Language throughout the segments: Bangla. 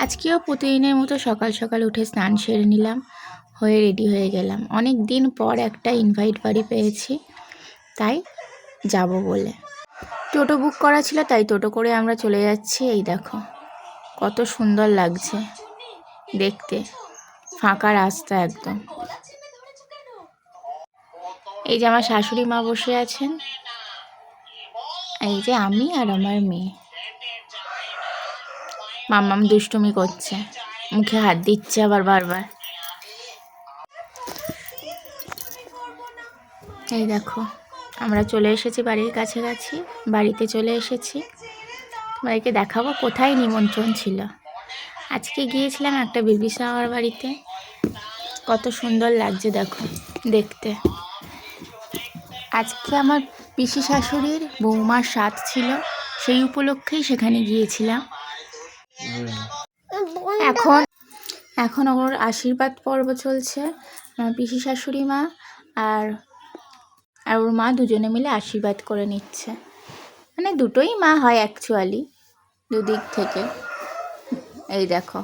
আজকেও প্রতিদিনের মতো সকাল সকাল উঠে স্নান সেরে নিলাম, হয়ে রেডি হয়ে গেলাম। অনেক দিন পর একটা ইনভাইট বাড়ি পেয়েছি, তাই যাব বলে। টোটো বুক করা ছিল, তাই টোটো করে আমরা চলে যাচ্ছি। এই দেখো কত সুন্দর লাগছে দেখতে, ফাঁকা রাস্তা একদম। এই যে আমার শাশুড়ি মা বসে আছেন, এই যে আমি আর আমার মেয়ে। মাম্মাম দুষ্টুমি করছে, মুখে হাত দিচ্ছে আবার বারবার। এই দেখো আমরা চলে এসেছি বাড়ির কাছাকাছি, বাড়িতে চলে এসেছি। তোমাদেরকে দেখাবো কোথায় নিমন্ত্রণ ছিল। আজকে গিয়েছিলাম একটা বেবি শাওয়ার বাড়িতে, কত সুন্দর লাগছে দেখো দেখতে। আজকে আমার পিসি শাশুড়ির বৌমার সাথ ছিল, সেই উপলক্ষেই সেখানে গিয়েছিলাম। এখন ওর আশীর্বাদ পর্ব চলছে। পিসি শাশুড়ি মা আর ওর মা দুজনে মিলে আশীর্বাদ করে নিচ্ছে। মানে দুটোই মা হয় অ্যাকচুয়ালি, দুদিক থেকে। এই দেখো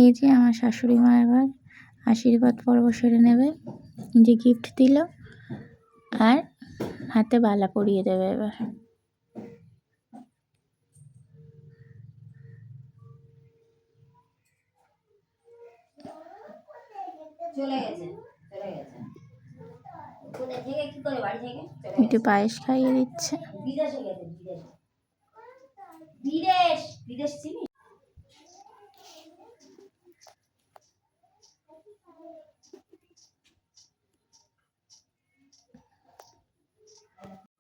এই যে আমার শাশুড়ি মা এবার আশীর্বাদ পর্ব সেরে নেবে। যে গিফট দিল আর হাতে বালা পরিয়ে দেবে এবার। একটু পায়েস খাইয়ে দিচ্ছে।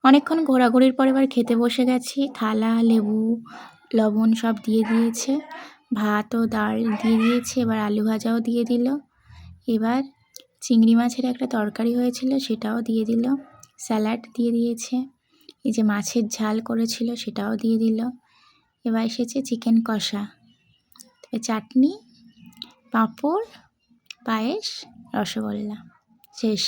অনেকক্ষণ ঘোরাঘুরির পর এবার খেতে বসে গেছি। থালা, লেবু, লবণ সব দিয়ে দিয়েছে, ভাত ও ডাল দিয়ে দিয়েছে, এবার আলু ভাজাও দিয়ে দিল। এবার চিংড়ি মাছের একটা তরকারি হয়েছিল, সেটাও দিয়ে দিল। স্যালাড দিয়ে দিয়েছে, এই যে মাছের ঝাল করেছিল সেটাও দিয়ে দিল। এবার এসেছে চিকেন কষা, চাটনি, পাঁপড়, পায়েস, রসগোল্লা, শেষ।